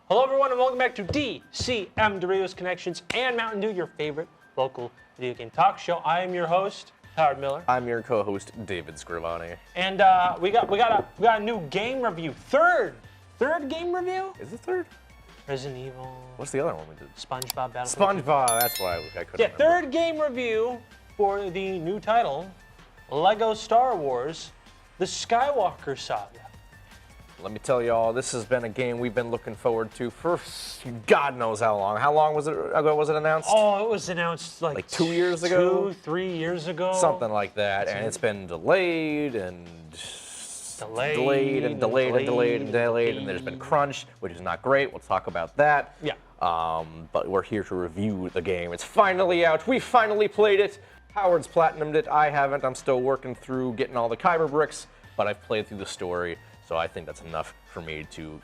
Hello, everyone, and welcome back to DCM, Doritos Connections, and Mountain Dew, your favorite local video game talk show. I am your host, Howard Miller. I'm your co-host, David Scrivani. And we got a new game review. Third game review? Is it third? Resident Evil. What's the other one we did? SpongeBob Battle. SpongeBob. That's why I couldn't remember. Third game review for the new title, Lego Star Wars: The Skywalker Saga. Let me tell y'all, this has been a game we've been looking forward to for God knows how long. How long was it announced? Oh, it was announced like 2 years ago? 3 years ago. Something like that, and it's been delayed, and there's been crunch, which is not great. We'll talk about that. Yeah. But we're here to review the game. It's finally out. We finally played it. Howard's platinumed it. I haven't. I'm still working through getting all the Kyber bricks, but I've played through the story. So I think that's enough for me to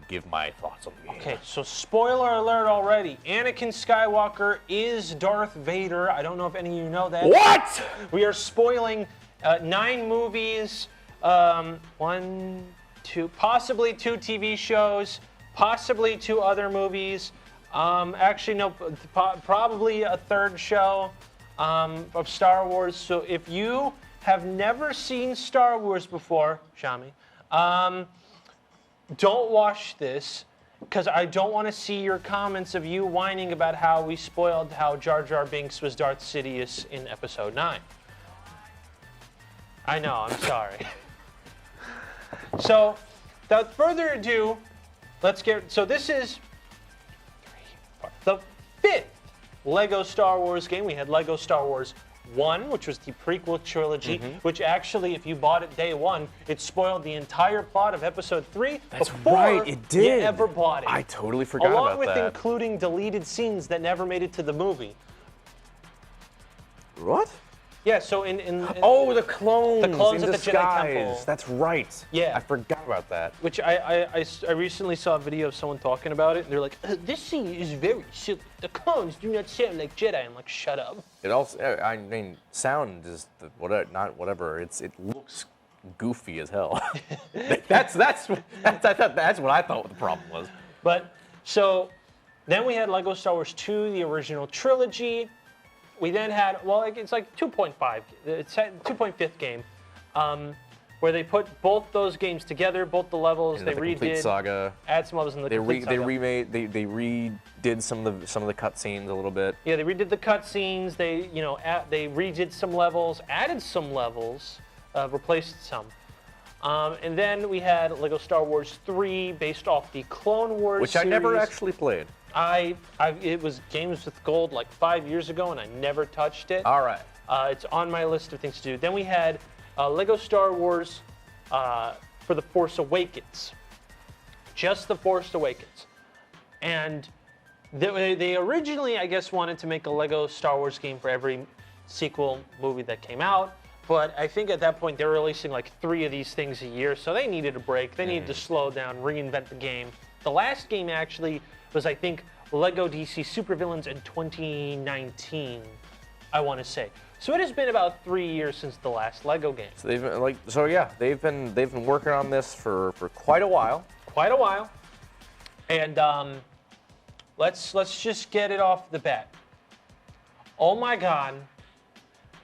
give my thoughts on the game. Okay, so spoiler alert already. Anakin Skywalker is Darth Vader. I don't know if any of you know that. What? We are spoiling 9 movies, 1, 2, possibly 2 TV shows, possibly 2 other movies. Actually, no, probably a 3rd show of Star Wars. So if you have never seen Star Wars before, Shami, don't watch this, because I don't want to see your comments of you whining about how we spoiled how Jar Jar Binks was Darth Sidious in Episode 9. I know, I'm sorry. So, without further ado, so this is the 5th Lego Star Wars game. We had Lego Star Wars 1, which was the prequel trilogy, which actually, if you bought it day 1, it spoiled the entire plot of Episode 3 before it did. you ever bought it. I totally forgot Along about with that. including deleted scenes that never made it to the movie. What? Yeah, so in Oh, the clones. The clones in at the Jedi disguise. Temple. That's right. Yeah. I forgot about that. Which I recently saw a video of someone talking about it, and they're like, this scene is very silly. The clones do not sound like Jedi. I'm like, shut up. It also, I mean, sound is not whatever. It looks goofy as hell. that's what I thought the problem was. But so then we had Lego Star Wars 2, the original trilogy. We then had, well, it's like 2.5. It's 2.5th game, where they put both those games together, both the levels. They redid Complete Saga. Add some levels in the Complete Saga. They redid some of the cutscenes a little bit. Yeah, they redid the cutscenes. They redid some levels, added some levels, replaced some. And then we had Lego Star Wars 3, based off the Clone Wars Which series. I never actually played. It was Games with Gold like 5 years ago, and I never touched it. All right. It's on my list of things to do. Then we had Lego Star Wars for The Force Awakens. Just The Force Awakens. And they originally, I guess, wanted to make a Lego Star Wars game for every sequel movie that came out. But I think at that point they were releasing like 3 of these things a year, so they needed a break. They needed to slow down, reinvent the game. The last game actually was, I think, Lego DC Supervillains in 2019, I want to say. So it has been about 3 years since the last Lego game. So they've been working on this for quite a while. Quite a while. And let's just get it off the bat. Oh my God,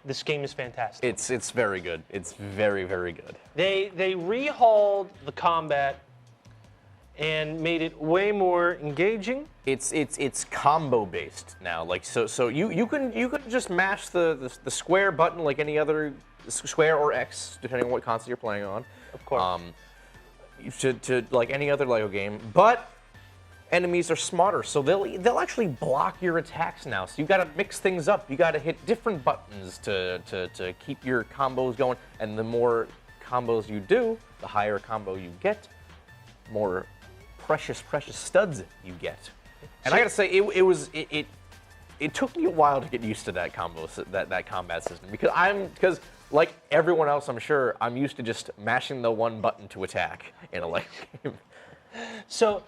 this game is fantastic. It's very good. It's very, very good. They rehauled the combat and made it way more engaging. It's combo based now. Like so you can just mash the square button like any other square or X, depending on what console you're playing on. Of course. To like any other Lego game, but enemies are smarter, so they'll actually block your attacks now. So you got to mix things up. You got to hit different buttons to keep your combos going. And the more combos you do, the higher combo you get, more precious studs you get. And I gotta say, it took me a while to get used to that that combat system, because like everyone else, I'm sure, I'm used to just mashing the one button to attack in a Lego game. So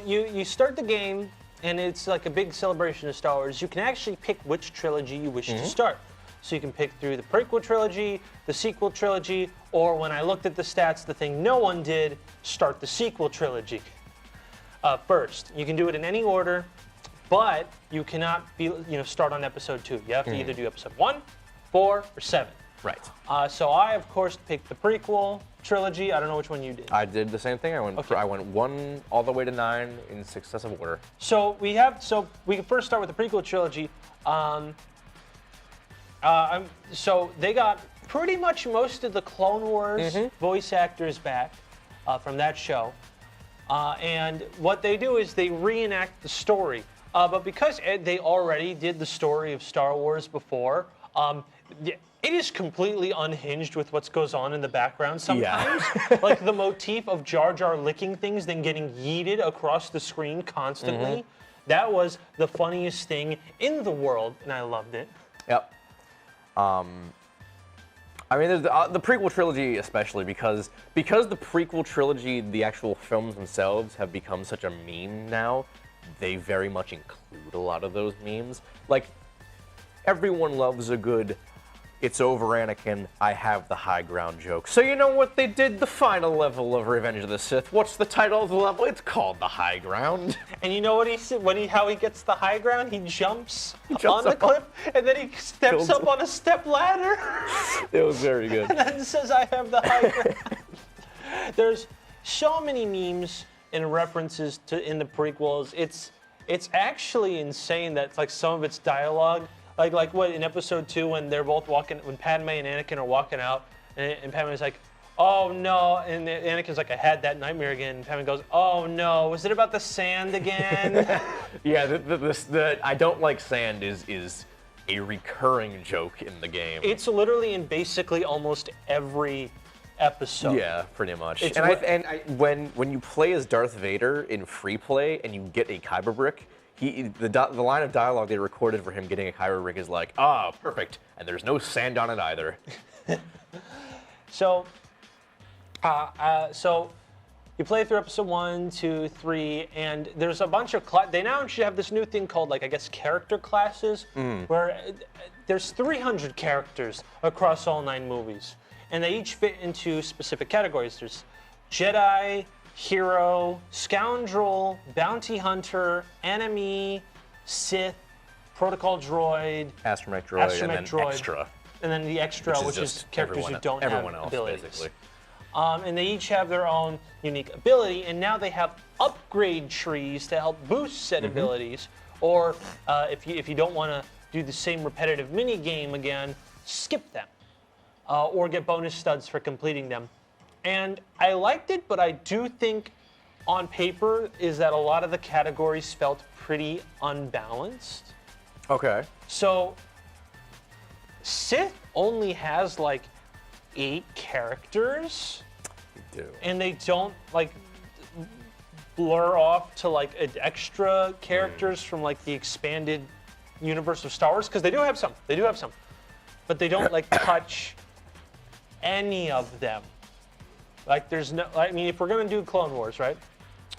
you start the game, and it's like a big celebration of Star Wars. You can actually pick which trilogy you wish to start. So you can pick through the prequel trilogy, the sequel trilogy, or when I looked at the stats, the thing no one did, start the sequel trilogy. first. You can do it in any order, but you cannot start on episode 2. You have to either do episode 1, 4, or 7. Right. So I, of course, picked the prequel trilogy. I don't know which one you did. I did the same thing. I went 1 all the way to 9 in successive order. So we can first start with the prequel trilogy. So they got pretty much most of the Clone Wars voice actors back from that show. And what they do is they reenact the story. But because they already did the story of Star Wars before, it is completely unhinged with what goes on in the background sometimes. Yeah. Like the motif of Jar Jar licking things, then getting yeeted across the screen constantly. That was the funniest thing in the world, and I loved it. Yep. I mean, there's the prequel trilogy especially because the prequel trilogy, the actual films themselves have become such a meme now. They very much include a lot of those memes. Like, everyone loves a good "It's over, Anakin, I have the high ground" joke. So you know what they did? The final level of Revenge of the Sith. What's the title of the level? It's called the High Ground. And you know what how he gets the high ground? He jumps on the cliff, and then he steps up on a step ladder. It was very good. And then says, "I have the high ground." There's so many memes and references in the prequels. It's actually insane that like some of its dialogue. Like what in episode 2 when they're both walking, when Padme and Anakin are walking out, and Padme's like, "Oh no," and Anakin's like, "I had that nightmare again." And Padme goes, "Oh no, was it about the sand again?" Yeah, the "I don't like sand" is a recurring joke in the game. It's literally in basically almost every episode. Yeah, pretty much. When you play as Darth Vader in free play and you get a Kyber brick, the line of dialogue they recorded for him getting a Kyber brick is like, perfect, and there's no sand on it either. So you play through episode 1, 2, 3, and there's a bunch of they now actually have this new thing called character classes, where there's 300 characters across all 9 movies, and they each fit into specific categories. There's Jedi, hero, scoundrel, bounty hunter, enemy, Sith, protocol droid, astromech droid, and then extra. And then the extra, which is characters who don't have abilities. Basically. And they each have their own unique ability, and now they have upgrade trees to help boost said abilities. Or if you don't want to do the same repetitive mini game again, skip them, or get bonus studs for completing them. And I liked it, but I do think on paper is that a lot of the categories felt pretty unbalanced. Okay. So Sith only has 8 characters. They do. And they don't blur off to extra characters from the expanded universe of Star Wars, because they do have some. But they don't touch any of them. There's no, if we're gonna do Clone Wars, right?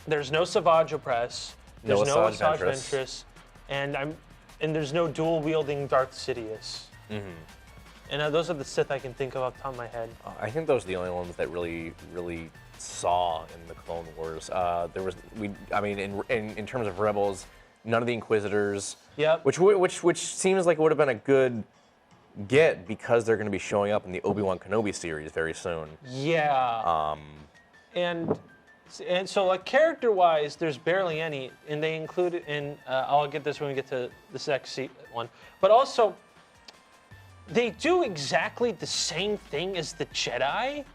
There's no Savage Opress, there's no Asajj Ventress, and there's no dual wielding Darth Sidious. And those are the Sith I can think of off the top of my head. I think those are the only ones that really saw in the Clone Wars. In terms of Rebels, none of the Inquisitors. Yep. Which seems like it would have been a good get because they're going to be showing up in the Obi-Wan Kenobi series very soon. Yeah. And so character-wise, there's barely any, and they include it in. I'll get this when we get to the next one. But also, they do exactly the same thing as the Jedi.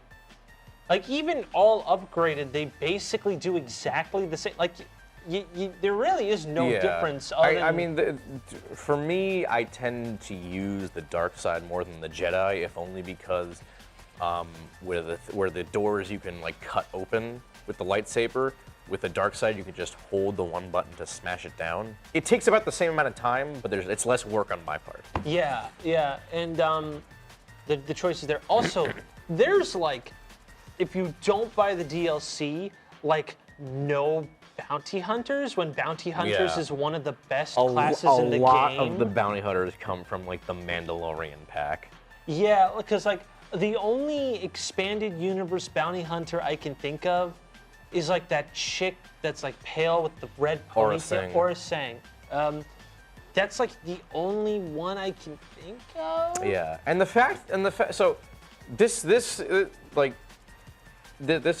Even all upgraded, they basically do exactly the same. There really is no difference. For me, I tend to use the dark side more than the Jedi, if only because where the doors you can cut open with the lightsaber, with the dark side you can just hold the one button to smash it down. It takes about the same amount of time, but it's less work on my part. Yeah, and the choices there. Also, there's if you don't buy the DLC, no bounty hunters, when bounty hunters is one of the best classes in the game. A lot of the bounty hunters come from the Mandalorian pack. Yeah, because the only expanded universe bounty hunter I can think of is like that chick that's like pale with the red Aurra ponytail. Singh. Aurra Singh. That's like the only one I can think of. Yeah, and the fact, so this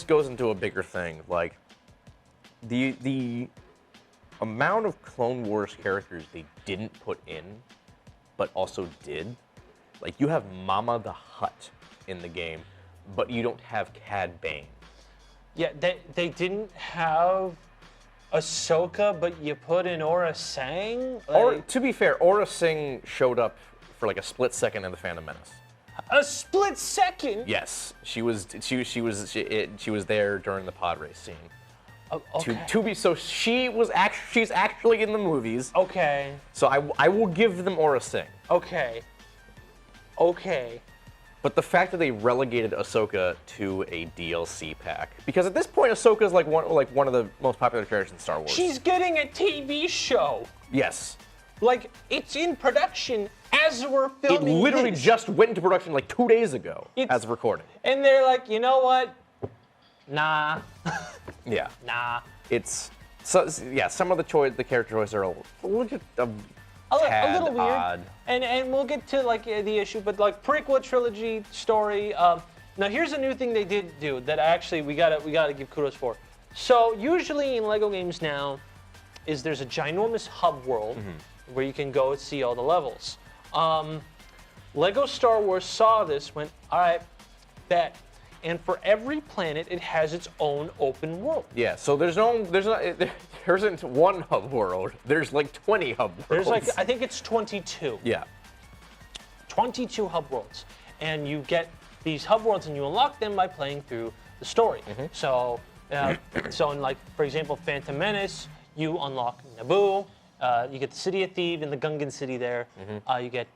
goes into a bigger thing. Like the amount of Clone Wars characters they didn't put in, but also did. Like you have Mama the Hutt in the game, but you don't have Cad Bane. Yeah, they didn't have Ahsoka, but you put in Aurra Singh. Or to be fair, Aurra Singh showed up for like a split second in the Phantom Menace. A split second. Yes, she was there during the pod race scene. Oh, okay. She's actually in the movies. Okay. So I will give them Aurra Singh. Okay. Okay. But the fact that they relegated Ahsoka to a DLC pack, because at this point Ahsoka is like one of the most popular characters in Star Wars. She's getting a TV show. Yes. Like it's in production as we're filming. It literally this. just went into production like 2 days ago as of recording. And they're like, you know what? Nah. Yeah. Nah. It's some of the character choices are a little little weird. odd. And we'll get to like the issue, but like prequel trilogy story. Now here's a new thing they did do that actually we gotta give kudos for. So usually in Lego games now, there's a ginormous hub world where you can go and see all the levels. Lego Star Wars saw this, went, all right, bet. And for every planet, it has its own open world. Yeah, so there isn't one hub world. There's like 20 hub worlds. There's like, I think it's 22. Yeah. 22 hub worlds. And you get these hub worlds and you unlock them by playing through the story. So in like, for example, Phantom Menace, you unlock Naboo, you get the City of Thieves and the Gungan City there. You get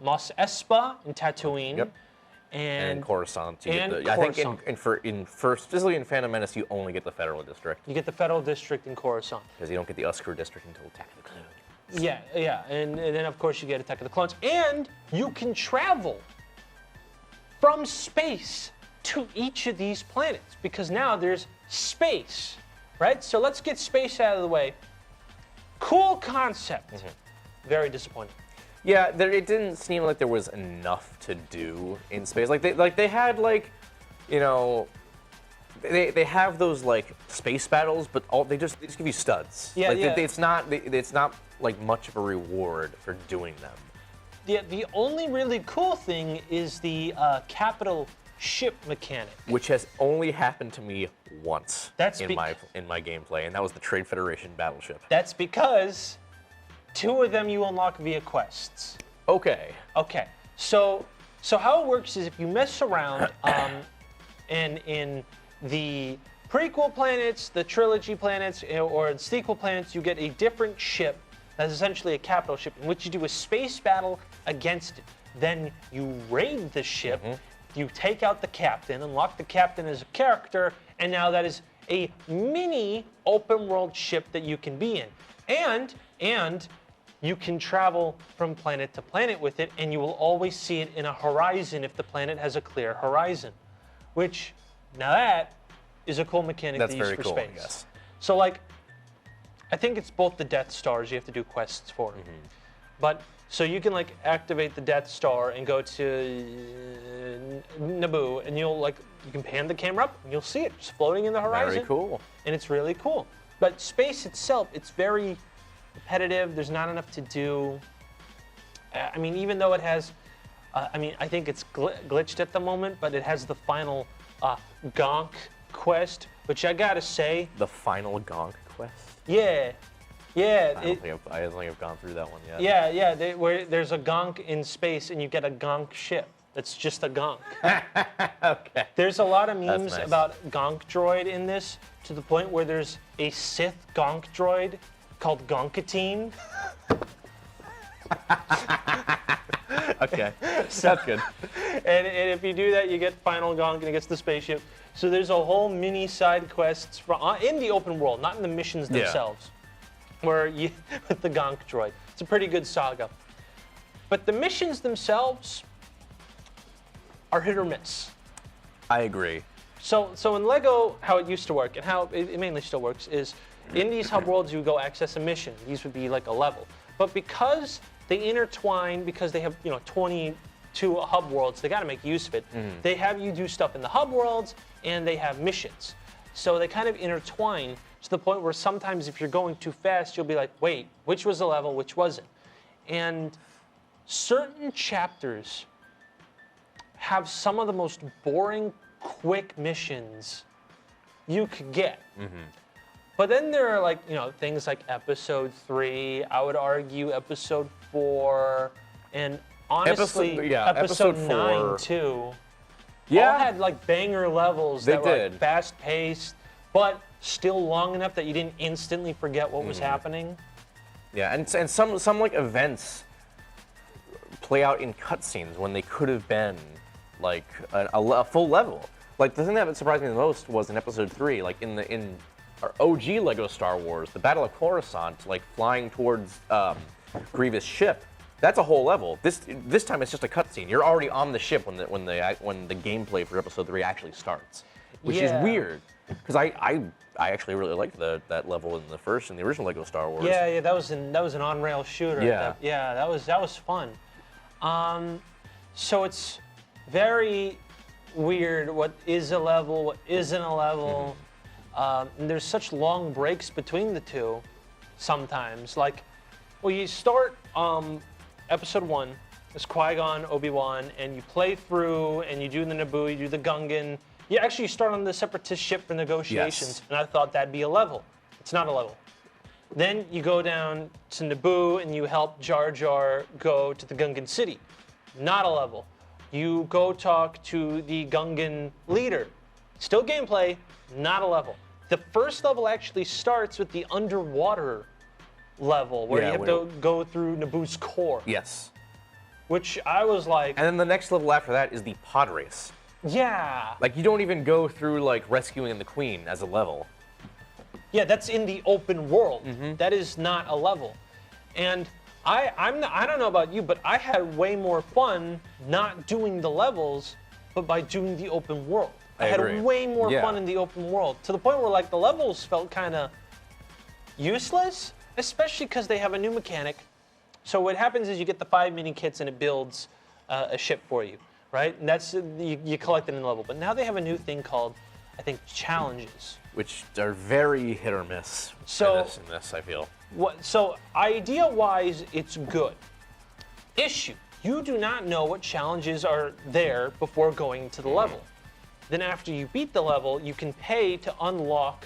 Mos Espa in Tatooine. Yep. And Coruscant. and I think Coruscant. specifically in Phantom Menace, you only get the Federal District. You get the Federal District in Coruscant. Because you don't get the Uskar District until Attack of the Clones. Yeah. And then, of course, you get Attack of the Clones. And you can travel from space to each of these planets because now there's space, right? So let's get space out of the way. Cool concept. Very disappointing. Yeah, it didn't seem like there was enough to do in space. They had they have those like space battles, but they just give you studs. Yeah, It's not like much of a reward for doing them. Yeah, the only really cool thing is the capital ship mechanic, which has only happened to me once in my gameplay, and that was the Trade Federation battleship. That's because 2 of them you unlock via quests. Okay. Okay. So how it works is if you mess around, and in the prequel planets, the trilogy planets, or the sequel planets, you get a different ship that's essentially a capital ship in which you do a space battle against it. Then you raid the ship, you take out the captain, unlock the captain as a character, and now that is a mini open world ship that you can be in. And you can travel from planet to planet with it, and you will always see it in a horizon if the planet has a clear horizon. Which, now that is a cool mechanic to use for cool, space. I guess. So like, I think it's both the Death Stars you have to do quests for. But, so you can like activate the Death Star and go to Naboo, and you can pan the camera up and you'll see it just floating in the horizon. Very cool. And it's really cool. But space itself, it's very repetitive. There's not enough to do. I mean, even though it has, I think it's glitched at the moment, but it has the final Gonk quest, which I gotta say. The final Gonk quest? Yeah. I don't think I've gone through that one yet. Yeah. Where there's a Gonk in space and you get a Gonk ship. That's just a Gonk. Okay. There's a lot of memes nice. about Gonk droid in this, to the point where there's a Sith Gonk droid called Gonkatine. Okay, that's good. And if you do that, you get Final Gonk and it gets the spaceship. So there's a whole mini side quests in the open world, not in the missions themselves, where you with the Gonk droid. It's a pretty good saga. But the missions themselves are hit or miss. I agree. So in Lego, how it used to work and how it mainly still works is in these hub worlds you go access a mission. These would be like a level. But because they intertwine, because they have 22 hub worlds, they got to make use of it. They have you do stuff in the hub worlds and they have missions. So they kind of intertwine to the point where sometimes if you're going too fast, you'll be like, wait, which was the level, which wasn't? And certain chapters have some of the most boring, quick missions you could get. But then there are like, things like episode 3, I would argue episode 4, and honestly, episode 9 too. Yeah. All had like banger levels that were like fast paced, but still long enough that you didn't instantly forget what was happening. Yeah, and some like events play out in cutscenes when they could have been like a full level. Like the thing that surprised me the most was in episode 3, like in our OG Lego Star Wars, the Battle of Coruscant, like flying towards Grievous' ship. That's a whole level. This time it's just a cutscene. You're already on the ship when the gameplay for episode 3 actually starts, which is weird. Because I actually really liked that level in the original Lego Star Wars. Yeah, that was an on-rail shooter. That was fun. So it's very weird what is a level, what isn't a level. And there's such long breaks between the two sometimes. Like, well, you start episode 1 as Qui-Gon, Obi-Wan, and you play through and you do the Naboo, you do the Gungan. You actually start on the Separatist ship for negotiations, and I thought that'd be a level. It's not a level. Then you go down to Naboo and you help Jar Jar go to the Gungan city. Not a level. You go talk to the Gungan leader. Still gameplay, not a level. The first level actually starts with the underwater level where you have to go through Naboo's core. Yes. Which I was like... And then the next level after that is the pod race. Yeah. Like you don't even go through like rescuing the Queen as a level. Yeah, that's in the open world. That is not a level. And I don't know about you, but I had way more fun not doing the levels, but by doing the open world. I had way more fun in the open world, to the point where like the levels felt kind of useless, especially because they have a new mechanic. So what happens is you get the 5 mini kits and it builds a ship for you, right? And that's you collect it in the level. But now they have a new thing called, I think, challenges, which are very hit or miss. So in this, I feel. So idea-wise, it's good. Issue: you do not know what challenges are there before going to the level. Then after you beat the level, you can pay to unlock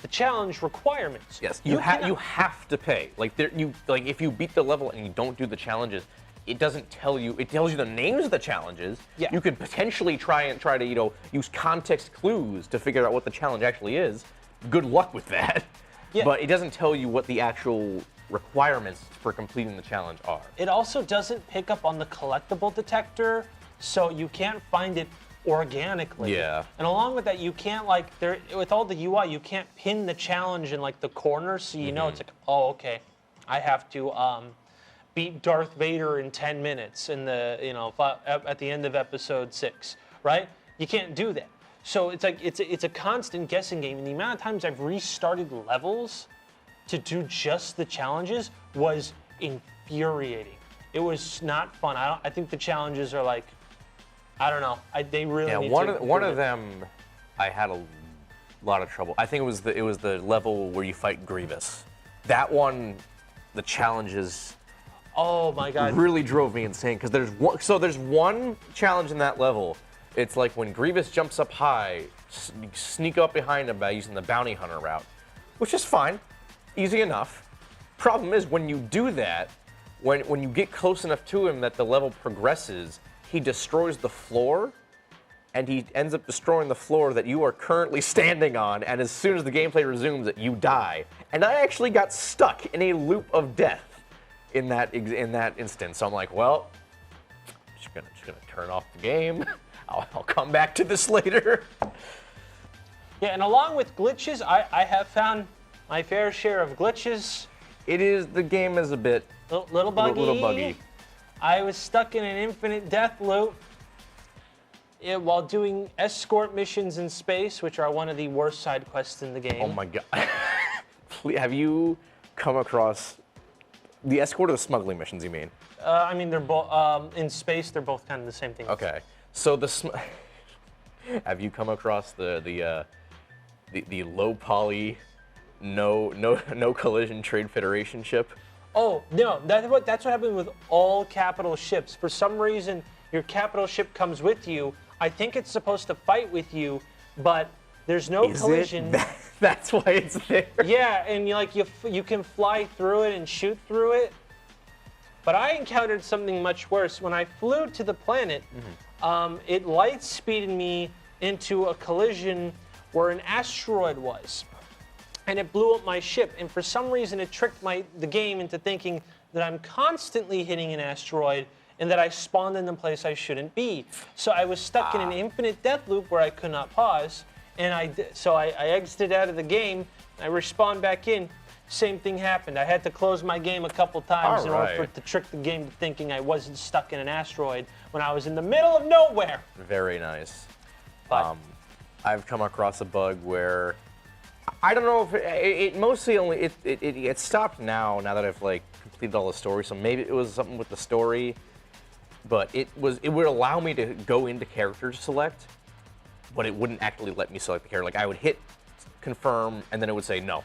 the challenge requirements. Yes, you have to pay. Like if you beat the level and you don't do the challenges, it doesn't tell you. It tells you the names of the challenges. Yeah. You could potentially try to use context clues to figure out what the challenge actually is. Good luck with that. Yeah. But it doesn't tell you what the actual requirements for completing the challenge are. It also doesn't pick up on the collectible detector, so you can't find it organically. Yeah. And along with that, you can't with all the UI, you can't pin the challenge in like the corner, so you know it's like, oh, okay, I have to beat Darth Vader in 10 minutes in the at the end of episode 6, right? You can't do that. So it's like it's a constant guessing game, and the amount of times I've restarted levels to do just the challenges was infuriating. It was not fun. I think the challenges are like, I don't know. They really need to one of them, I had a lot of trouble. I think it was the level where you fight Grievous. That one, the challenges. Oh my God! Really drove me insane because there's one challenge in that level. It's like when Grievous jumps up high, you sneak up behind him by using the bounty hunter route, which is fine, easy enough. Problem is when you do that, when you get close enough to him that the level progresses, he destroys the floor, and he ends up destroying the floor that you are currently standing on, and as soon as the gameplay resumes, you die. And I actually got stuck in a loop of death in that instance. So I'm like, well, I'm just gonna turn off the game. I'll come back to this later. Yeah, and along with glitches, I have found my fair share of glitches. The game is a bit little buggy. Little buggy. I was stuck in an infinite death loop. while doing escort missions in space, which are one of the worst side quests in the game. Oh my god. Have you come across the escort or the smuggling missions, you mean? I mean, they're both in space. They're both kind of the same thing. Okay. So have you come across the low poly, no collision Trade Federation ship? Oh no, that's what happened with all capital ships. For some reason, your capital ship comes with you. I think it's supposed to fight with you, but there's no collision. That's why it's there. Yeah, and you can fly through it and shoot through it. But I encountered something much worse. When I flew to the planet, it light speeded me into a collision where an asteroid was. And it blew up my ship. And for some reason, it tricked the game into thinking that I'm constantly hitting an asteroid and that I spawned in the place I shouldn't be. So I was stuck in an infinite death loop where I could not pause. And I exited out of the game. I respawned back in. Same thing happened. I had to close my game a couple times in order for it to trick the game to thinking I wasn't stuck in an asteroid when I was in the middle of nowhere. Very nice. But, I've come across a bug where I don't know if it mostly only it stopped now that I've like completed all the story. So maybe it was something with the story, but it would allow me to go into character select, but it wouldn't actually let me select the character. Like I would hit confirm and then it would say no.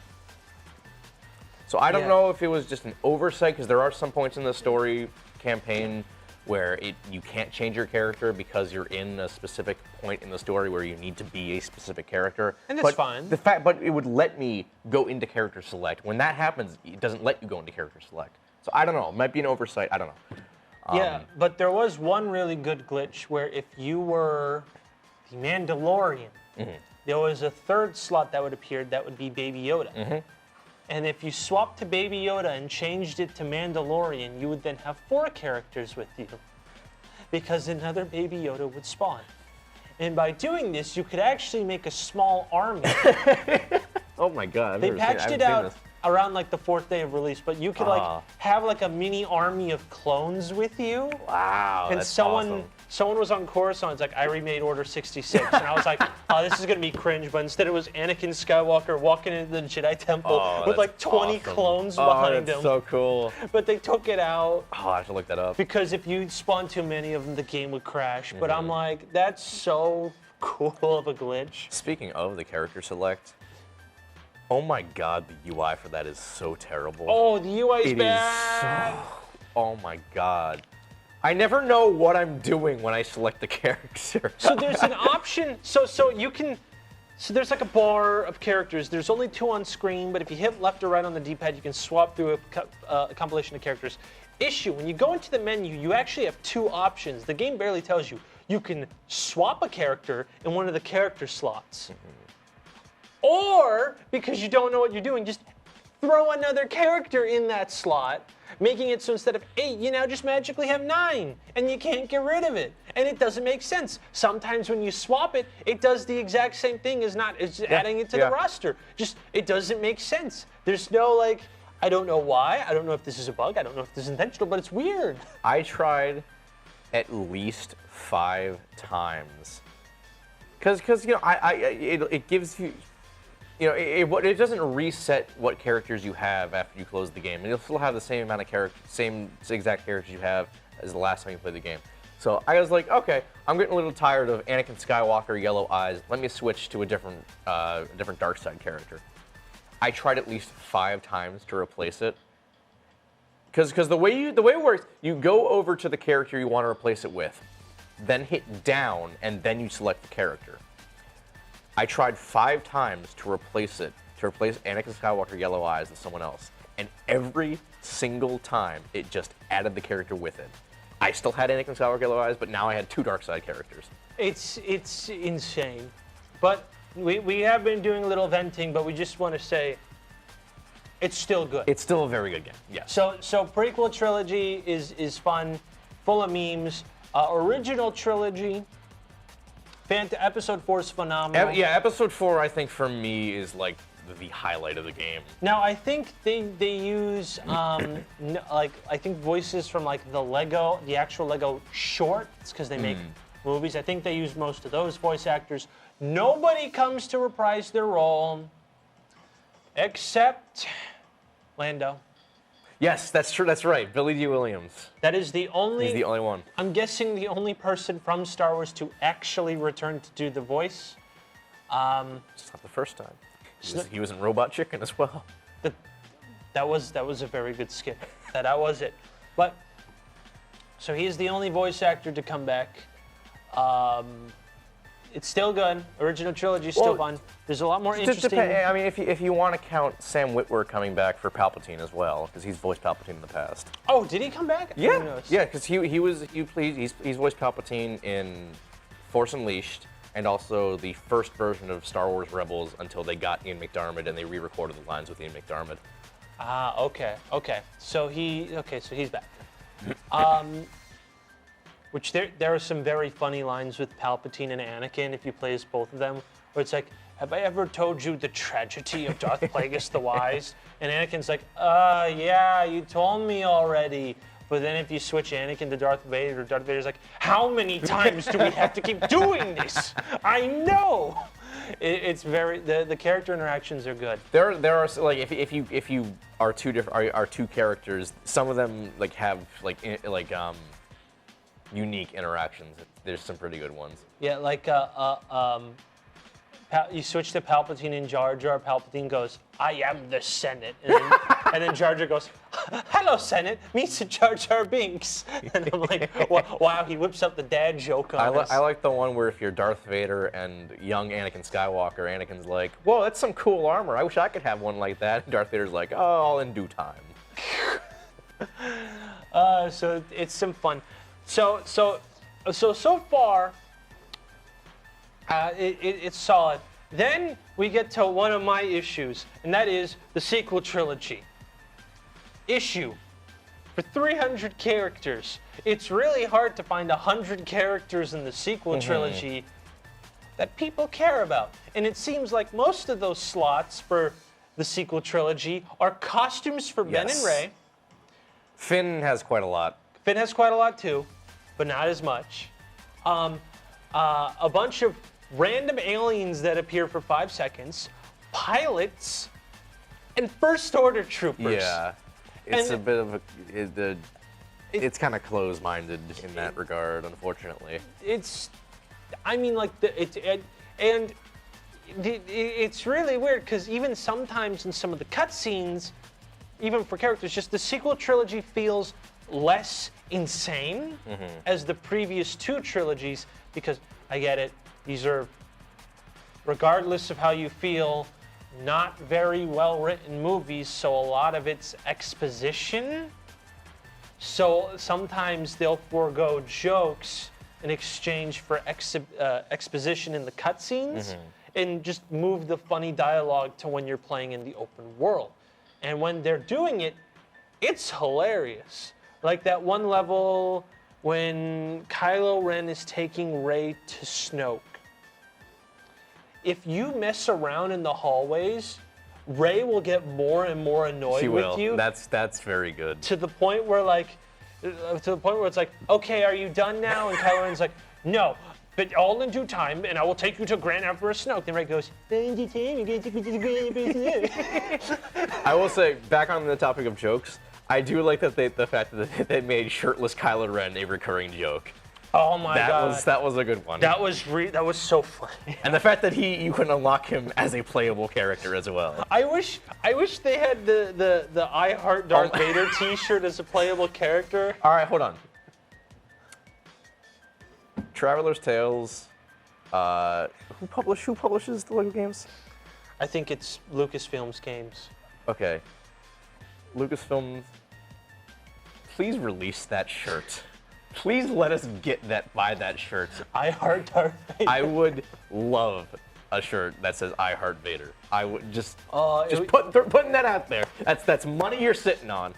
So I don't know if it was just an oversight, because there are some points in the story campaign where you can't change your character because you're in a specific point in the story where you need to be a specific character. And that's fine. But it would let me go into character select. When that happens, it doesn't let you go into character select. So I don't know. It might be an oversight. I don't know. Yeah, but there was one really good glitch where if you were the Mandalorian, there was a third slot that would appear that would be Baby Yoda. And if you swapped to Baby Yoda and changed it to Mandalorian, you would then have 4 characters with you, because another Baby Yoda would spawn. And by doing this, you could actually make a small army. Oh my god! They patched it out around like the 4th day of release, but you could like have like a mini army of clones with you. Wow, and that's someone awesome. Someone was on Coruscant. It's like, I remade Order 66, and I was like, oh, this is gonna be cringe. But instead, it was Anakin Skywalker walking into the Jedi Temple with like 20 clones behind him. So cool. But they took it out. Oh, I have to look that up. Because if you spawn too many of them, the game would crash. But I'm like, that's so cool of a glitch. Speaking of the character select, oh my god, the UI for that is so terrible. Oh, the UI's It bad. is so. Oh my god. I never know what I'm doing when I select the character. So there's an option. So you can. So there's like a bar of characters. There's only 2 on screen, but if you hit left or right on the D-pad, you can swap through a compilation of characters. Issue: when you go into the menu, you actually have 2 options. The game barely tells you. You can swap a character in one of the character slots, or because you don't know what you're doing, just throw another character in that slot, making it so instead of 8, you now just magically have 9, and you can't get rid of it. And it doesn't make sense. Sometimes when you swap it, it does the exact same thing as it's adding it to the roster. Just, it doesn't make sense. There's no like, I don't know why. I don't know if this is a bug. I don't know if this is intentional, but it's weird. I tried at least 5 times. Because you know, it gives you, you know, it doesn't reset what characters you have after you close the game, and you'll still have the same amount of characters, same exact characters you have as the last time you played the game. So I was like, okay, I'm getting a little tired of Anakin Skywalker, yellow eyes. Let me switch to a different dark side character. I tried at least 5 times to replace it. Because the way it works, you go over to the character you want to replace it with, then hit down, and then you select the character. I tried 5 times to replace Anakin Skywalker Yellow Eyes with someone else, and every single time it just added the character with it. I still had Anakin Skywalker Yellow Eyes, but now I had 2 dark side characters. It's insane. But we have been doing a little venting, but we just want to say it's still good. It's still a very good game, yes. So Prequel Trilogy is fun, full of memes. Original Trilogy, Episode 4 is phenomenal. Yeah, Episode 4, I think, for me, is like the highlight of the game. Now, I think they use like I think voices from like the actual Lego shorts, because they make movies. I think they use most of those voice actors. Nobody comes to reprise their role except Lando. Yes, that's true. That's right. Billy D. Williams. That is the only. He's the only one. I'm guessing the only person from Star Wars to actually return to do the voice. It's not the first time. He was in Robot Chicken as well. That was a very good skit. That was it. But so he's the only voice actor to come back. It's still good. Original trilogy is still fun. There's a lot more interesting. I mean, if you want to count Sam Witwer coming back for Palpatine as well, because he's voiced Palpatine in the past. Oh, did he come back? Yeah, because he's voiced Palpatine in Force Unleashed, and also the first version of Star Wars Rebels until they got Ian McDiarmid and they re-recorded the lines with Ian McDiarmid. Ah, okay. So he's back. Which there are some very funny lines with Palpatine and Anakin if you play as both of them, where it's like, have I ever told you the tragedy of Darth Plagueis the Wise? And Anakin's like, yeah, you told me already. But then if you switch Anakin to Darth Vader Vader's like, how many times do we have to keep doing this? I know. It's very the character interactions are good. There are like if you are two characters, some of them like have unique interactions. There's some pretty good ones. Yeah, like you switch to Palpatine and Jar Jar. Palpatine goes, "I am the Senate," and then Jar Jar goes, "Hello, Senate. Meets Jar Jar Binks." And I'm like, wow, he whips up the dad joke on us. I like the one where if you're Darth Vader and young Anakin Skywalker, Anakin's like, "Whoa, that's some cool armor. I wish I could have one like that." And Darth Vader's like, "Oh, all in due time." So it's some fun. So far, it's solid. Then we get to one of my issues, and that is the sequel trilogy. Issue for 300 characters. It's really hard to find 100 characters in the sequel trilogy that people care about. And it seems like most of those slots for the sequel trilogy are costumes for Ben and Rey. Finn has quite a lot. Finn has quite a lot too, but not as much. A bunch of random aliens that appear for 5 seconds, pilots, and First Order troopers. Yeah, it's a bit of it's kind of closed-minded in that regard, unfortunately. It's really weird because even sometimes in some of the cutscenes, even for characters, just the sequel trilogy feels less insane as the previous two trilogies, because I get it, these are, regardless of how you feel, not very well written movies, so a lot of it's exposition. So sometimes they'll forego jokes in exchange for exposition in the cutscenes and just move the funny dialogue to when you're playing in the open world. And when they're doing it, it's hilarious. Like that one level when Kylo Ren is taking Rey to Snoke. If you mess around in the hallways, Rey will get more and more annoyed with you. That's very good. To the point where it's like, okay, are you done now? And Kylo Ren's like, no, but all in due time, and I will take you to Grand Emperor Snoke. Then Rey goes, in due time, you're gonna take me to Grand Emperor Snoke. I will say, back on the topic of jokes, I do like that the fact that they made shirtless Kylo Ren a recurring joke. Oh my god. That was a good one. That was so funny. And the fact that you can unlock him as a playable character as well. I wish they had the I Heart Darth Vader T-shirt as a playable character. All right, hold on. Traveler's Tales. Who publishes the Lego games? I think it's Lucasfilms Games. Okay. Lucasfilm, please release that shirt. Please let us buy that shirt. I Heart Darth Vader. I would love a shirt that says I Heart Vader. I would just putting that out there. That's money you're sitting on.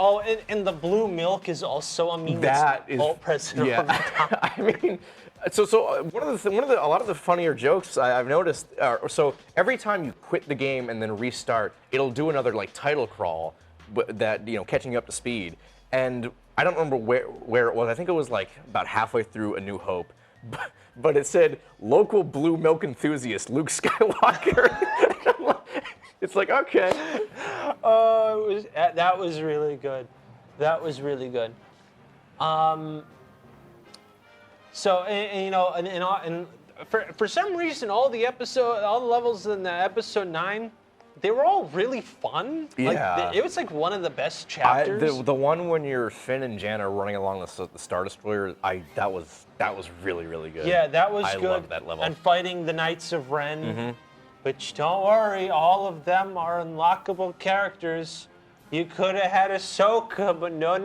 Oh, and the blue milk is also alt president. Yeah. I mean, so a lot of the funnier jokes I've noticed. So every time you quit the game and then restart, it'll do another like title crawl, but that catching you up to speed. And I don't remember where it was. I think it was like about halfway through A New Hope. But it said, local blue milk enthusiast, Luke Skywalker. It's like, okay. That was really good. That was really good. So, and for some reason, all the levels in the episode 9, they were all really fun. Yeah. It was like one of the best chapters. The one when you're Finn and Jan are running along the Star Destroyer, that was really, really good. Yeah, that was good. I loved that level. And fighting the Knights of Ren. Mm-hmm. But don't worry, all of them are unlockable characters. You could have had Ahsoka, but no.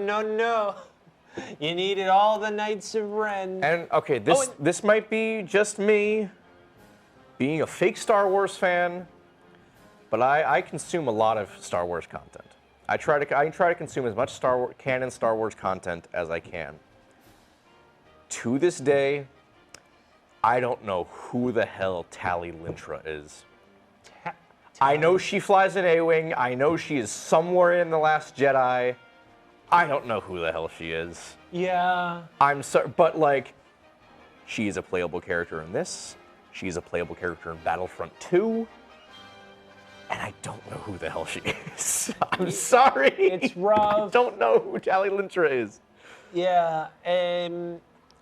You needed all the Knights of Ren. And okay, this might be just me being a fake Star Wars fan, but I consume a lot of Star Wars content. I try to consume as much canon Star Wars content as I can. To this day, I don't know who the hell Tali Lintra is. I know she flies an A-Wing. I know she is somewhere in The Last Jedi. I don't know who the hell she is. Yeah. I'm sorry, but like, she is a playable character in this. She's a playable character in Battlefront 2. And I don't know who the hell she is. I'm sorry. It's rough. I don't know who Tali Lintra is. Yeah.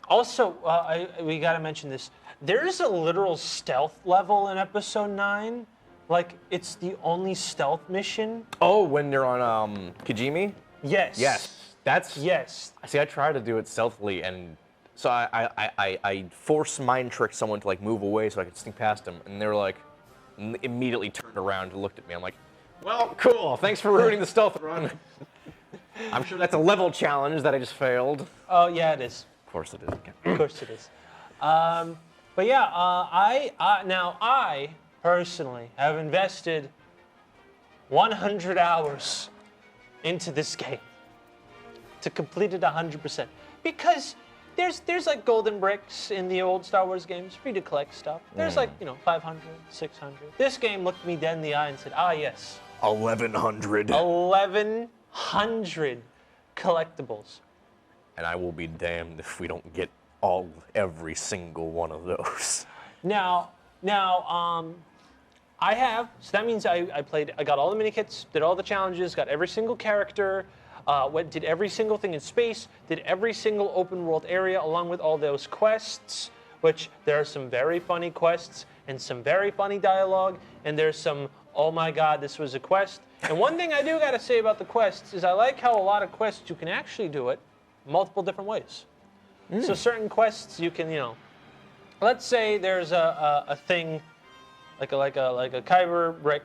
Also, we got to mention this. There's a literal stealth level in Episode 9. Like, it's the only stealth mission. Oh, when they're on Kijimi? Yes. Yes. Yes. See, I try to do it stealthily, and so I force mind trick someone to like move away so I could sneak past them, and they're like, immediately turned around and looked at me. I'm like, well, cool. Thanks for ruining the stealth run. I'm sure that's a level challenge that I just failed. Oh yeah, it is. Of course it is. Of course it is. But yeah, I personally have invested 100 hours into this game to complete it 100%, because there's like golden bricks in the old Star Wars games, free to collect stuff. There's 500, 600. This game looked me dead in the eye and said, ah yes, 1,100. 1,100 collectibles. And I will be damned if we don't get every single one of those. Now, I have, so that means I got all the mini kits, did all the challenges, got every single character, did every single thing in space, did every single open world area along with all those quests, which there are some very funny quests and some very funny dialogue, and there's some, oh my god, this was a quest. And one thing I do gotta say about the quests is I like how a lot of quests you can actually do it multiple different ways. So certain quests you can, let's say there's a thing like a kyber brick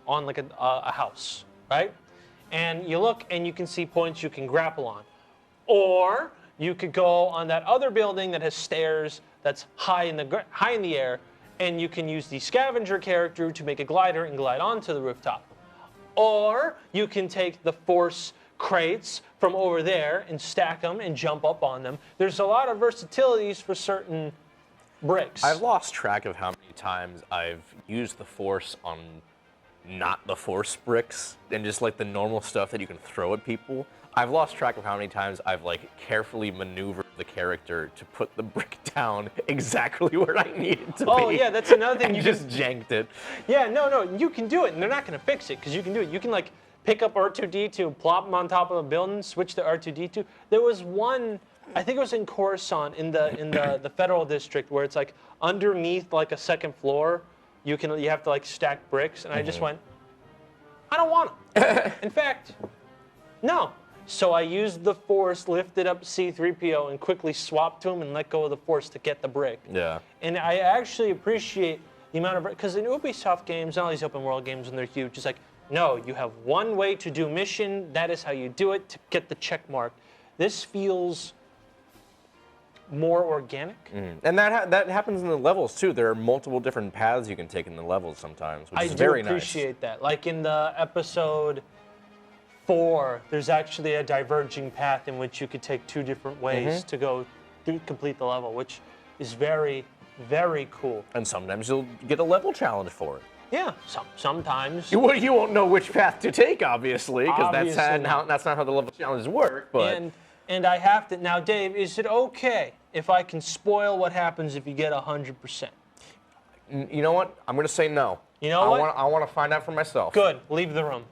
on like a house, right? And you look and you can see points you can grapple on. Or you could go on that other building that has stairs that's high in the air, and you can use the scavenger character to make a glider and glide onto the rooftop. Or you can take the force crates from over there and stack them and jump up on them. There's a lot of versatilities for certain bricks. I've lost track of how many times I've used the force on not the force bricks and just like the normal stuff that you can throw at people. I've lost track of how many times I've like carefully maneuvered the character to put the brick down exactly where I need it to be. Oh yeah, that's another thing. You just janked it. Yeah, no, you can do it, and they're not going to fix it because you can do it. You can like pick up R2-D2, plop him on top of a building, switch to R2-D2. There was one, I think it was in Coruscant in the Federal District, where it's like underneath like a second floor, you have to like stack bricks, and I just went, I don't want them. In fact, no. So I used the force, lifted up C-3PO, and quickly swapped to him and let go of the force to get the brick. Yeah. And I actually appreciate the amount of, because in Ubisoft games, and all these open world games, and they're huge, it's like, no, you have one way to do mission, that is how you do it to get the check mark. This feels more organic. And that happens in the levels too. There are multiple different paths you can take in the levels sometimes, which is very nice. I do appreciate that. Like in the episode 4, there's actually a diverging path in which you could take 2 different ways to go complete the level, which is very, very cool. And sometimes you'll get a level challenge for it. Yeah, sometimes. You won't know which path to take, obviously, because that's not how the level challenges work. But and I have to. Now, Dave, is it okay if I can spoil what happens if you get 100%? You know what? I'm going to say no. You know what? I want to find out for myself. Good. Leave the room.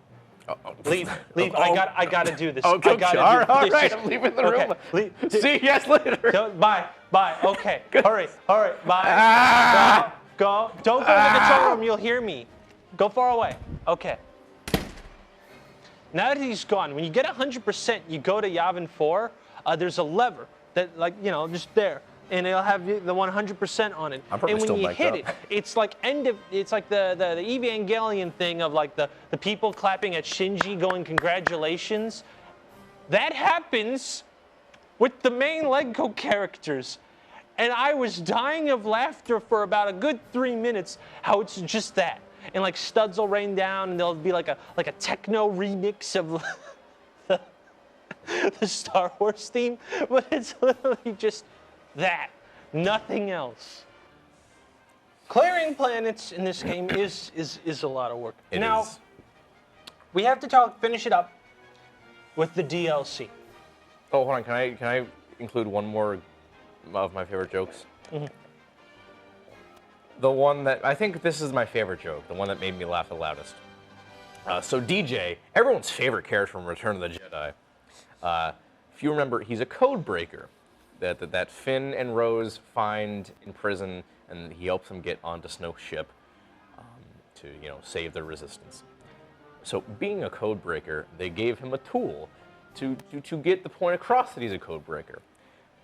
Leave. Oh. I got to do this. Okay. I gotta all do right, this. I'm leaving the room. Okay. See you guys later. Bye. Okay. Hurry. Bye. Ah! Go. Don't go to the control room. You'll hear me. Go far away. Okay. Now that he's gone, when you get 100%, you go to Yavin 4. There's a lever that, just there. And it'll have the 100% on it. I'm probably and when still you mic'd hit up. it, it's like the Evangelion thing of like the people clapping at Shinji going congratulations. That happens with the main Lego characters. And I was dying of laughter for about a good 3 minutes, how it's just that. And like studs will rain down and there'll be like a techno remix of the Star Wars theme, but it's literally just that, nothing else. Clearing planets in this game is a lot of work. It now, is. we have to finish it up with the DLC. Oh, hold on. Can I include one more of my favorite jokes? Mm-hmm. The one that I think this is my favorite joke. The one that made me laugh the loudest. So DJ, everyone's favorite character from Return of the Jedi. If you remember, he's a code breaker that Finn and Rose find in prison, and he helps them get onto Snoke's ship to save their resistance. So being a code breaker, they gave him a tool to get the point across that he's a code breaker.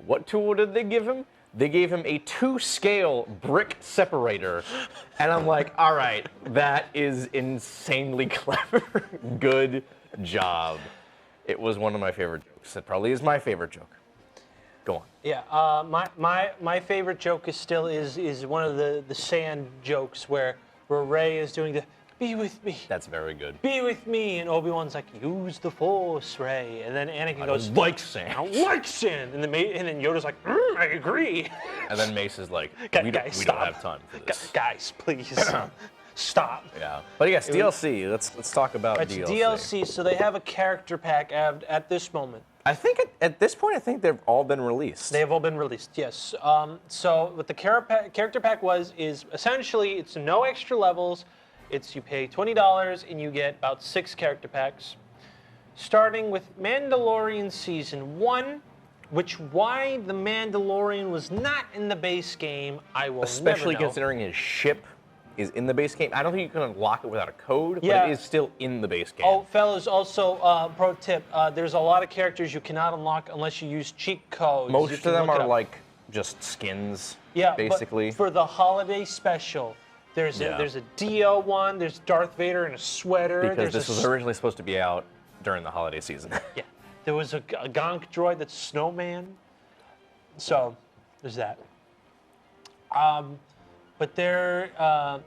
What tool did they give him? They gave him a 2-scale brick separator. And I'm like, all right, that is insanely clever. Good job. It was one of my favorite jokes. It probably is my favorite joke. Go on. Yeah, my favorite joke is one of the sand jokes where Rey is doing the "Be with me." That's very good. Be with me, and Obi-Wan's like, "Use the Force, Rey," and then Anakin goes, I like sand. "I like sand," and then Yoda's like, "I agree." And then Mace is like, we don't have time for this. Guys, please stop. Yeah, but yes, DLC. Let's talk about It's DLC. DLC, so they have a character pack at this moment. I think at this point, I think they've all been released. They have all been released, yes. So what the character pack is essentially it's no extra levels. It's you pay $20 and you get about 6 character packs. Starting with Mandalorian Season 1, why the Mandalorian was not in the base game, I will Especially never know. considering his ship is in the base game. I don't think you can unlock it without a code, but it is still in the base game. Oh, fellas, also, pro tip, there's a lot of characters you cannot unlock unless you use cheat codes. Most You of can them look it are up. like just skins, Yeah, basically. but for the holiday special, there's a Dio one, there's Darth Vader in a sweater. Because there's this was originally supposed to be out during the holiday season. Yeah, there was a Gonk droid that's Snowman. So, there's that. But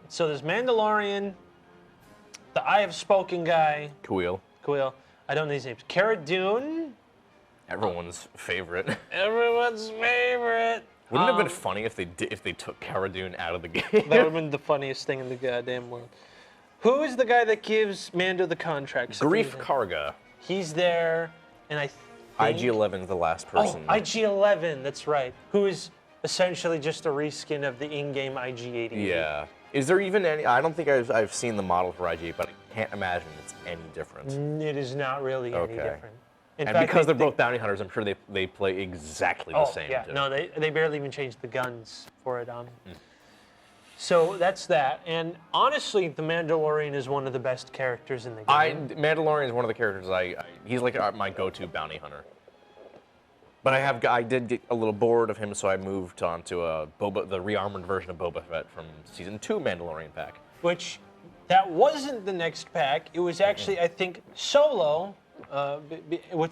so there's Mandalorian, the I Have Spoken guy. Cool. I don't know these names. Cara Dune. Everyone's favorite. Everyone's favorite. Wouldn't it have been funny if they took Cara Dune out of the game? That would have been the funniest thing in the goddamn world. Who is the guy that gives Mando the contracts? Grief Karga. He's there, and I think... IG-11's the last person. Oh, IG-11, that's right. Who is essentially just a reskin of the in-game IG-88. Yeah. Is there even any... I don't think I've seen the model for IG, but I can't imagine it's any different. It is not really any different. In And fact, because they're both bounty hunters, I'm sure they play exactly the same. Yeah, too. no, they barely even changed the guns for it. So that's that. And honestly, the Mandalorian is one of the best characters in the game. Mandalorian is one of the characters he's like my go-to bounty hunter. But I did get a little bored of him, so I moved on to the rearmored version of Boba Fett from Season 2 Mandalorian pack. Which, that wasn't the next pack. It was actually, I think, Solo, with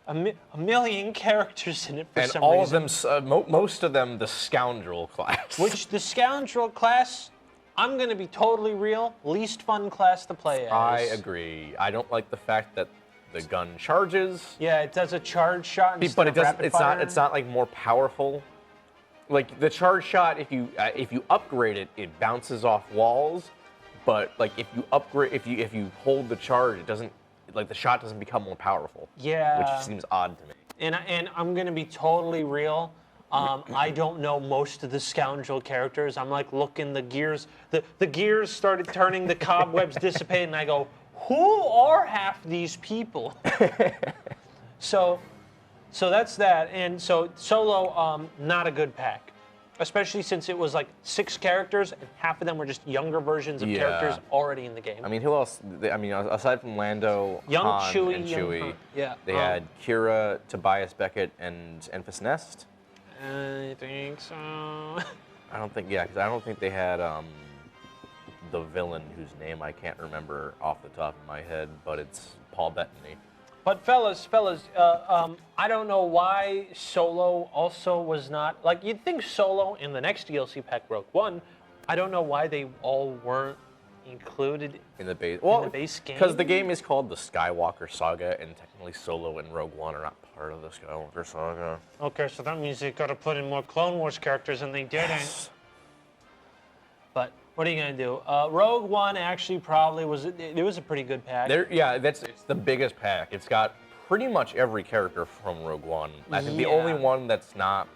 a million characters in it for some reason. And all of them, most of them, the Scoundrel class. Which, the Scoundrel class, I'm going to be totally real, least fun class to play as. I agree. I don't like the fact that the gun charges. Yeah, it does a charge shot instead But of rapid fire. it's not like more powerful. Like the charge shot, if you upgrade it, it bounces off walls. But like if you hold the charge, it doesn't, like the shot doesn't become more powerful. Yeah. Which seems odd to me. and I'm gonna be totally real. I don't know most of the scoundrel characters. I'm like looking the gears. The gears started turning. The cobwebs dissipated, and I go, who are half these people? So that's that. And so Solo, not a good pack, especially since it was like 6 characters, and half of them were just younger versions of characters already in the game. I mean, who else? I mean, aside from Lando, Young Han, Chewie, and young Chewie, Han. Yeah. they had Kira, Tobias Beckett, and Enfys Nest. I think so. I don't think, because I don't think they had the villain whose name I can't remember off the top of my head, but it's Paul Bettany. But fellas, I don't know why Solo also was not, like, you'd think Solo in the next DLC pack, Rogue One, I don't know why they all weren't included in the base. in the base game. Because the game is called the Skywalker Saga, and technically Solo and Rogue One are not part of the Skywalker Saga. Okay, so that means they got to put in more Clone Wars characters, and they didn't. Yes. But what are you gonna do? Rogue One actually probably was. It was a pretty good pack. It's the biggest pack. It's got pretty much every character from Rogue One. I think the only one that's not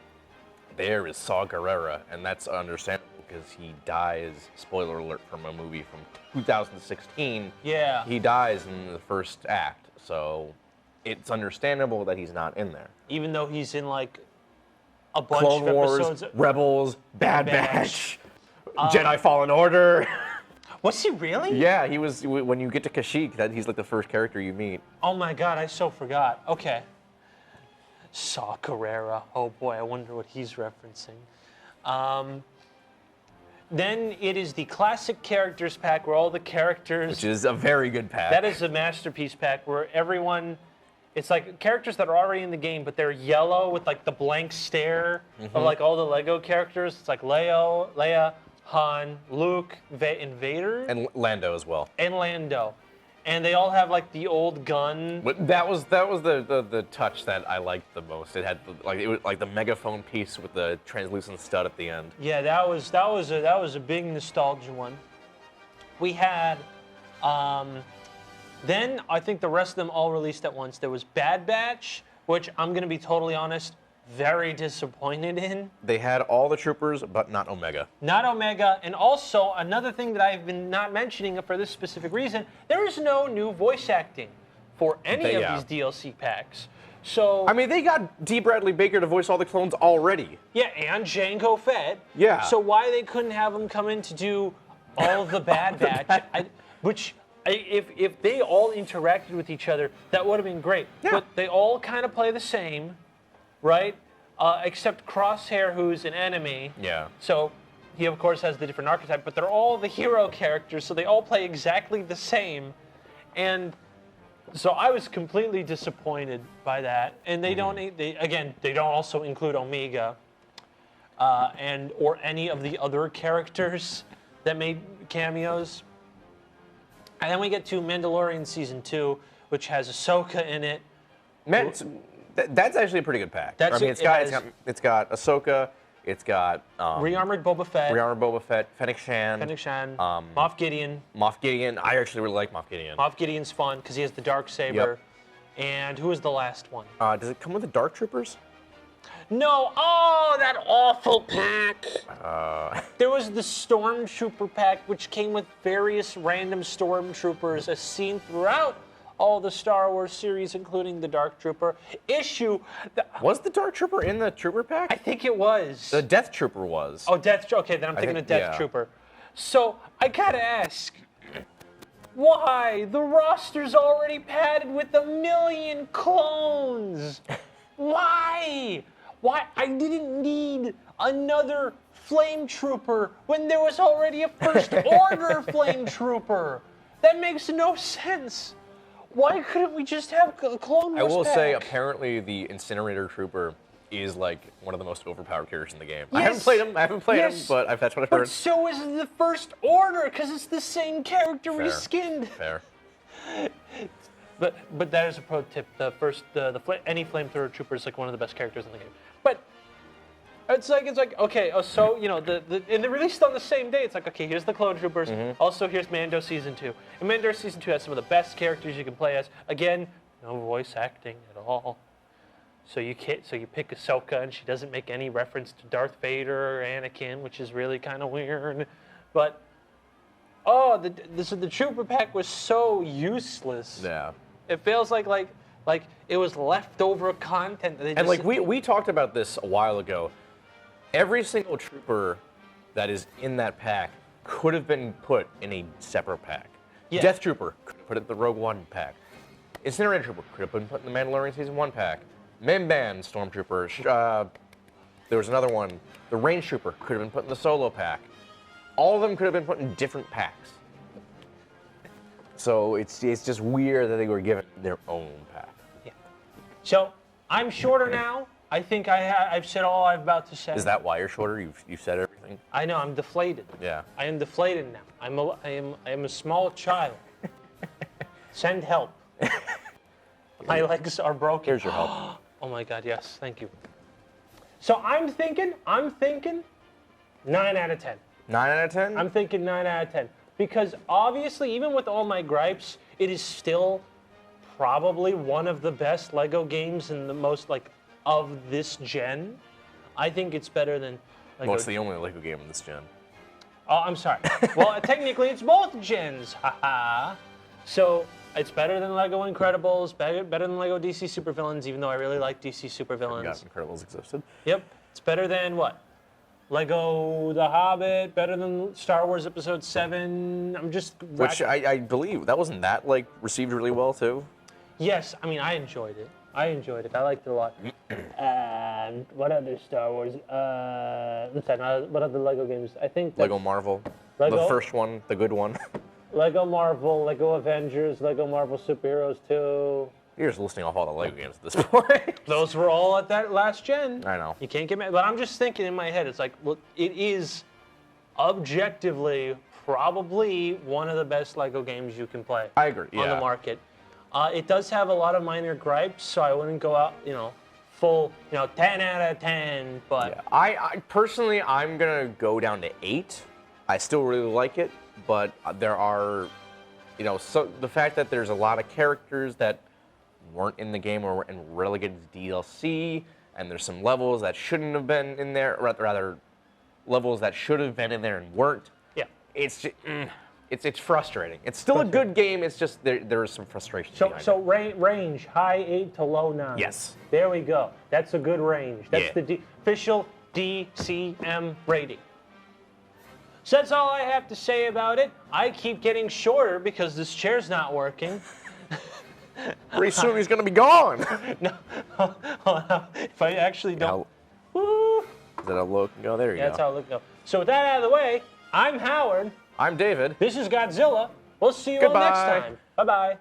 there is Saw Gerrera, and that's understandable because he dies. Spoiler alert from a movie from 2016. Yeah. He dies in the first act, so it's understandable that he's not in there. Even though he's in like a bunch Clone of Wars, episodes. Rebels, Bad Batch, Jedi Fallen Order. Was he really? Yeah, he was. When you get to Kashyyyk, he's like the first character you meet. Oh my God, I so forgot. Okay. Saw Gerrera. Oh boy, I wonder what he's referencing. Then it is the classic characters pack where all the characters. Which is a very good pack. That is a masterpiece pack where everyone. It's like characters that are already in the game, but they're yellow with like the blank stare of like all the Lego characters. It's like Leia, Han, Luke, and Vader. And Lando as well. And Lando. And they all have like the old gun. But that was the touch that I liked the most. It had the megaphone piece with the translucent stud at the end. Yeah, that was a big nostalgia one. We had then I think the rest of them all released at once. There was Bad Batch, which I'm gonna be totally honest, very disappointed in. They had all the troopers, but not Omega. Not Omega, and also another thing that I've been not mentioning for this specific reason, there is no new voice acting for any of these DLC packs. So I mean, they got D. Bradley Baker to voice all the clones already. yeah, and Jango Fett. Yeah. So why they couldn't have him come in to do all the Bad Batch? If they all interacted with each other, that would have been great. Yeah. But they all kind of play the same, right? Except Crosshair, who's an enemy. Yeah. So he, of course, has the different archetype, but they're all the hero characters, so they all play exactly the same. And so I was completely disappointed by that. And they don't also include Omega or any of the other characters that made cameos. And then we get to Mandalorian Season 2, which has Ahsoka in it. That's actually a pretty good pack. It's got Ahsoka, it's got Rearmored Boba Fett. Fennec Shan, Moff Gideon. Moff Gideon. I actually really like Moff Gideon. Moff Gideon's fun because he has the dark saber. Yep. And who was the last one? Does it come with the Dark Troopers? No. Oh, that awful pack. There was the Stormtrooper pack, which came with various random Stormtroopers as seen throughout all the Star Wars series, including the Dark Trooper issue. Was the Dark Trooper in the Trooper pack? I think it was. The Death Trooper was. Oh, okay, then I'm thinking of Death Trooper. So I gotta ask, why? The roster's already padded with 1 million clones. Why? Why? I didn't need another Flame Trooper when there was already a First Order Flame Trooper. That makes no sense. Why couldn't we just have a Clone Wars I will pack? say, apparently, the Incinerator Trooper is like one of the most overpowered characters in the game. Yes. I haven't played him, but that's what I've heard. But so is the First Order, because it's the same character Fair. reskinned. Fair. But that is a pro tip. Any flamethrower trooper is like one of the best characters in the game. But it's like okay, so and they released on the same day. It's like, okay, here's the Clone Troopers. Mm-hmm. Also, here's Mando Season 2. And Mando Season 2 has some of the best characters you can play as. Again, no voice acting at all. So you pick Ahsoka, and she doesn't make any reference to Darth Vader or Anakin, which is really kind of weird. But the Trooper Pack was so useless. Yeah. It feels like it was leftover content. That they And just, like we talked about this a while ago. Every single trooper that is in that pack could have been put in a separate pack. Yeah. Death Trooper could have put it in the Rogue One pack. Incinerator Trooper could have been put in the Mandalorian Season 1 pack. Mimban Stormtrooper. There was another one. The Range Trooper could have been put in the Solo pack. All of them could have been put in different packs. So it's just weird that they were given their own pack. Yeah. So I'm shorter now. I think I've said all I'm about to say. Is that why you're shorter? You've said everything? I know, I'm deflated. Yeah. I am deflated now. I am a small child. Send help. My legs are broken. Here's your help. Oh my God, yes, thank you. So I'm thinking 9 out of 10. 9 out of 10? I'm thinking 9 out of 10. Because obviously, even with all my gripes, it is still probably one of the best Lego games and the most of this gen. I think it's better than Lego. Well, it's the only Lego game in this gen. Oh, I'm sorry. Well, technically, it's both gens. Haha. So it's better than Lego Incredibles, better than Lego DC Supervillains, even though I really like DC Supervillains. Forgot Incredibles existed. Yep. It's better than what? Lego The Hobbit, better than Star Wars Episode 7. I'm just... Which I believe, that wasn't that, received really well, too? Yes, I mean, I enjoyed it. I liked it a lot. And what other Star Wars? What other Lego games? I think Lego Marvel. Lego? The first one, the good one. Lego Marvel, Lego Avengers, Lego Marvel Superheroes 2. You're just listing off all the Lego games at this point. Those were all at that last gen. I know. You can't get mad. But I'm just thinking in my head, it's like, look, it is objectively probably one of the best Lego games you can play. I agree, On yeah. the market. It does have a lot of minor gripes, so I wouldn't go out, full, 10 out of 10, but... Yeah. I personally, I'm going to go down to 8. I still really like it, but there are, so the fact that there's a lot of characters that weren't in the game or and relegated to DLC, and there's some levels that shouldn't have been in there, or rather, levels that should have been in there and weren't. Yeah. It's just, it's frustrating. It's still a good game. It's just there is some frustration. So range, high 8 to low 9. Yes. There we go. That's a good range. That's Yeah. the official DCM rating. So that's all I have to say about it. I keep getting shorter because this chair's not working. Pretty soon he's gonna be gone. No, if I actually don't. Yeah. Woo. Is that how low it can go? There you Yeah, that's go. how it looks. So with that out of the way, I'm Howard. I'm David. This is Godzilla. We'll see you all Goodbye. next time. Bye-bye.